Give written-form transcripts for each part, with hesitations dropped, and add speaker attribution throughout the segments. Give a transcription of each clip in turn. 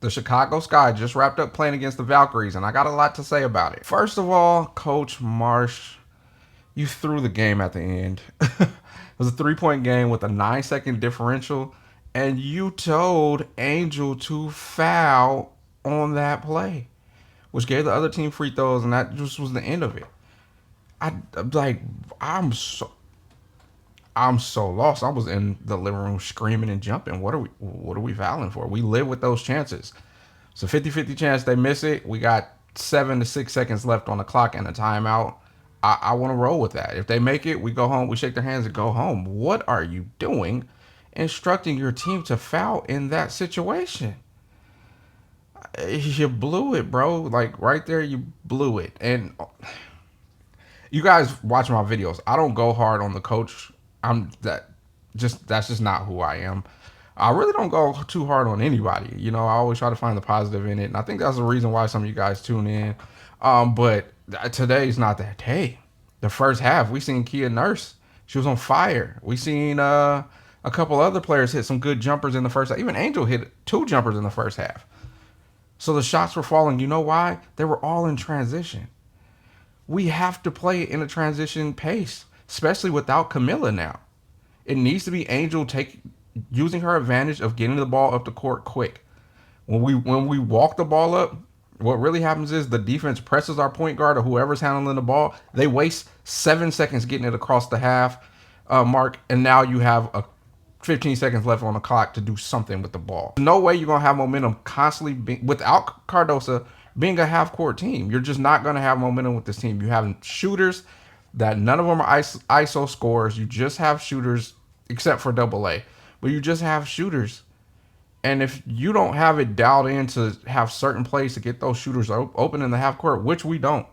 Speaker 1: The Chicago Sky just wrapped up playing against the Valkyries, and I got a lot to say about it. First of all, Coach Marsh, you threw the game at the end. It was a 3-point game with a 9-second differential, and you told Angel to foul on that play, which gave the other team free throws, and that just was the end of it. I'm like, I'm so I'm so lost. I was in the living room screaming and jumping. What are we fouling for? We live with those chances. It's a 50-50 chance they miss it. We got 7 to 6 seconds left on the clock and a timeout. I want to roll with that. If they make it, we go home. We shake their hands and go home. What are you doing instructing your team to foul in that situation? You blew it, bro. Like right there, you blew it. And you guys watch my videos. I don't go hard on the coach. That's just not who I am. I really don't go too hard on anybody. I always try to find the positive in it, and I think that's the reason why some of you guys tune in. But today's not that day. The first half, we seen Kia Nurse. She was on fire. We seen a couple other players hit some good jumpers in the first half. Even Angel hit 2 jumpers in the first half. So the shots were falling. You know why? They were all in transition. We have to play in a transition pace, especially without Kamilla now. It needs to be Angel using her advantage of getting the ball up the court quick. When we walk the ball up, what really happens is the defense presses our point guard or whoever's handling the ball. They waste 7 seconds getting it across the half mark, and now you have 15 seconds left on the clock to do something with the ball. No way you're gonna have momentum constantly without Cardoso being a half court team. You're just not gonna have momentum with this team. You have shooters that none of them are ISO scorers. You just have shooters, except for double A, but you just have shooters. And if you don't have it dialed in to have certain plays to get those shooters open in the half court, which we don't,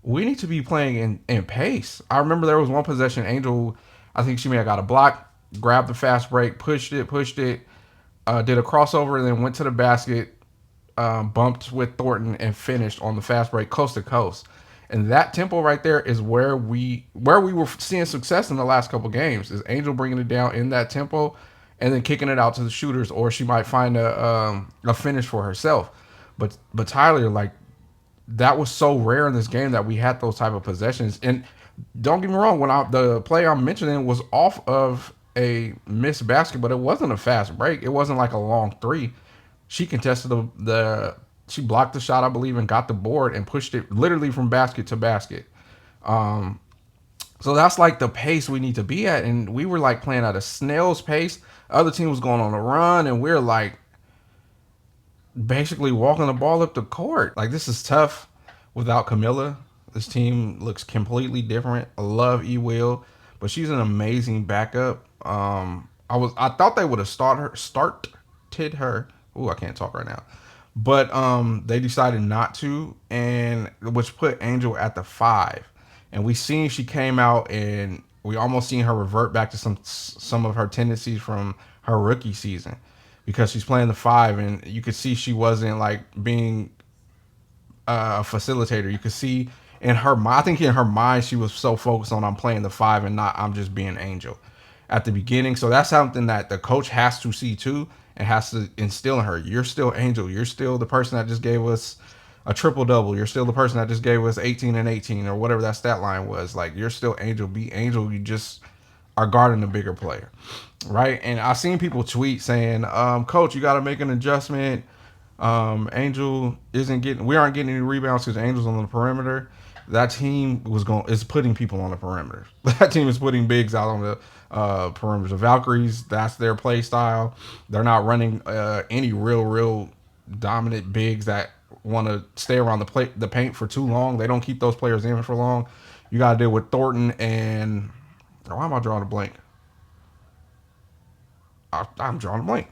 Speaker 1: we need to be playing in pace. I remember there was one possession, Angel, I think she may have got a block, grabbed the fast break, pushed it, did a crossover, and then went to the basket, bumped with Thornton, and finished on the fast break coast to coast. And that tempo right there is where we were seeing success in the last couple games. Is Angel bringing it down in that tempo, and then kicking it out to the shooters, or she might find a finish for herself. But Tyler, like, that was so rare in this game that we had those type of possessions. And don't get me wrong, the play I'm mentioning was off of a missed basket, but it wasn't a fast break. It wasn't like a long three. She contested she blocked the shot, I believe, and got the board and pushed it literally from basket to basket. So that's like the pace we need to be at. And we were like playing at a snail's pace. Other team was going on a run, and we're like basically walking the ball up the court. Like, this is tough without Kamilla. This team looks completely different. I love E Will, but she's an amazing backup. I thought they would have started her. Ooh, I can't talk right now. But they decided not to, and which put Angel at the 5. And we seen she came out, and we almost seen her revert back to some of her tendencies from her rookie season, because she's playing the 5, and you could see she wasn't like being a facilitator. You could see in her mind, I think in her mind, she was so focused on I'm playing the 5 and not I'm just being Angel at the beginning. So that's something that the coach has to see too, and has to instill in her. You're still Angel. You're still the person that just gave us a triple double. You're still the person that just gave us 18 and 18 or whatever that stat line was. Like, you're still Angel. Be Angel. You just are guarding a bigger player, right? And I seen people tweet saying, "Coach, you got to make an adjustment. Angel we aren't getting any rebounds because Angel's on the perimeter." That team is putting people on the perimeter. That team is putting bigs out on the perimeters. The Valkyries, that's their play style. They're not running any real dominant bigs that want to stay around the paint for too long. They don't keep those players in for long. You got to deal with Thornton and why am I drawing a blank? I'm drawing a blank.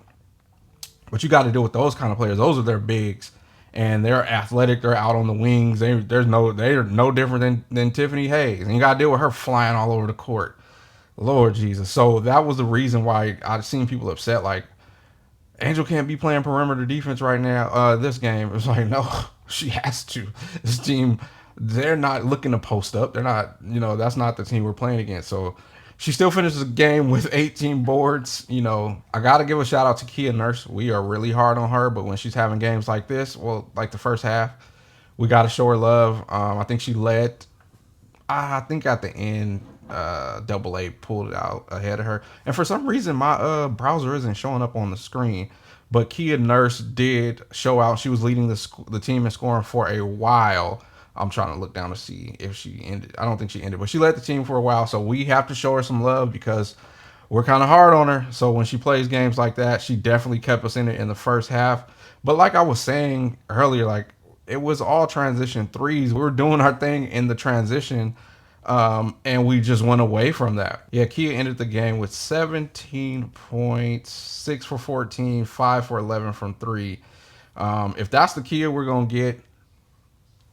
Speaker 1: But you got to deal with those kind of players. Those are their bigs, and they're athletic. They're out on the wings. They're no different than Tiffany Hayes, and you got to deal with her flying all over the court. Lord Jesus. So that was the reason why I've seen people upset. Like, Angel can't be playing perimeter defense right now. This game, it's like, no, she has to. This team, they're not looking to post up. They're not. That's not the team we're playing against. So She still finishes the game with 18 boards. You know, I got to give a shout out to Kia Nurse. We are really hard on her, but when she's having games like this, well, like the first half, we got to show her love. I think she led. I think at the end, Double A pulled it out ahead of her, and for some reason, my browser isn't showing up on the screen. But Kia Nurse did show out. She was leading the team in scoring for a while. I'm trying to look down to see if she ended. I don't think she ended, but she led the team for a while. So we have to show her some love because we're kind of hard on her. So when she plays games like that, she definitely kept us in it in the first half. But like I was saying earlier, like it was all transition threes. We were doing our thing in the transition, and we just went away from that. Yeah, Kia ended the game with 17 points, 6 for 14, 5 for 11 from three. If that's the Kia we're going to get,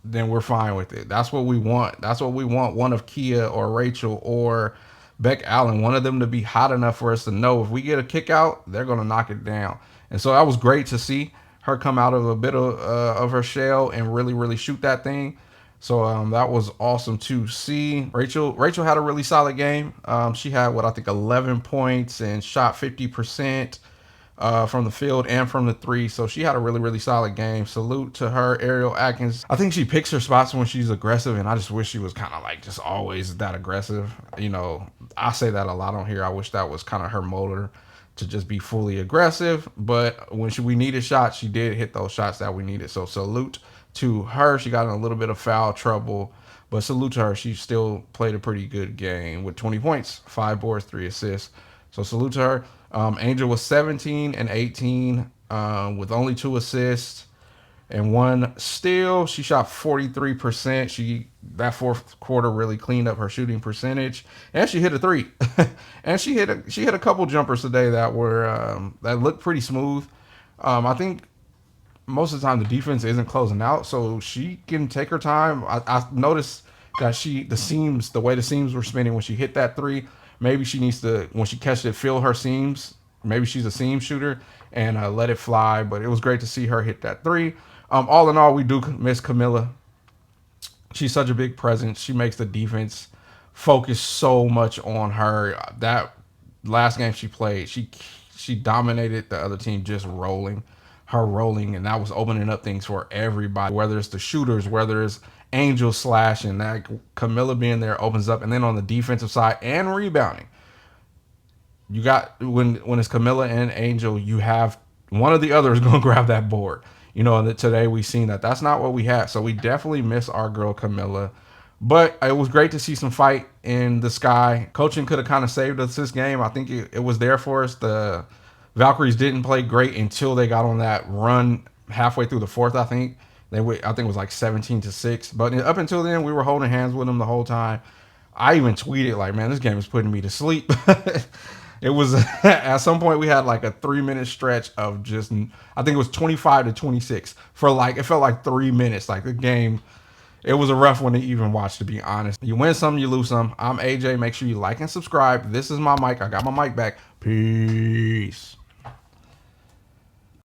Speaker 1: then we're fine with it. That's what we want. That's what we want. One of Kia or Rachel or Beck Allen, one of them to be hot enough for us to know if we get a kick out, they're going to knock it down. And so that was great to see her come out of a bit of her shell and really, really shoot that thing. So that was awesome to see. Rachel had a really solid game. She had what I think 11 points and shot 50% from the field and from the three. So she had a really, really solid game. Salute to her, Ariel Atkins. I think she picks her spots when she's aggressive, and I just wish she was kind of like just always that aggressive. You know, I say that a lot on here. I wish that was kind of her motor to just be fully aggressive. But when we needed shots, she did hit those shots that we needed. So salute to her. She got in a little bit of foul trouble, but salute to her. She still played a pretty good game with 20 points, 5 boards, 3 assists. So salute to her. Angel was 17 and 18 with only 2 assists and 1 steal. She shot 43%. That fourth quarter really cleaned up her shooting percentage, and she hit a 3. And she hit a couple jumpers today that were that looked pretty smooth. I think most of the time the defense isn't closing out, so she can take her time. I noticed that the way the seams were spinning when she hit that 3, maybe she needs to, when she catches it, feel her seams. Maybe she's a seam shooter and let it fly. But it was great to see her hit that 3. All in all, we do miss Kamilla. She's such a big presence. She makes the defense focus so much on her. That last game she played, she dominated the other team just rolling, and that was opening up things for everybody. Whether it's the shooters, whether it's Angel slashing, that Kamilla being there opens up, and then on the defensive side and rebounding, you got when it's Kamilla and Angel, you have one of the others going to grab that board. You know, and today we've seen that that's not what we had. So we definitely miss our girl Kamilla. But it was great to see some fight in the sky. Coaching could have kind of saved us this game. I think it was there for us. The Valkyries didn't play great until they got on that run halfway through the fourth, I think. I think it was like 17-6. But up until then, we were holding hands with them the whole time. I even tweeted like, man, this game is putting me to sleep. It was at some point we had like a 3-minute stretch of just, I think it was 25-26 for like, it felt like 3 minutes. Like the game, it was a rough one to even watch, to be honest. You win some, you lose some. I'm AJ. Make sure you like and subscribe. This is my mic. I got my mic back. Peace.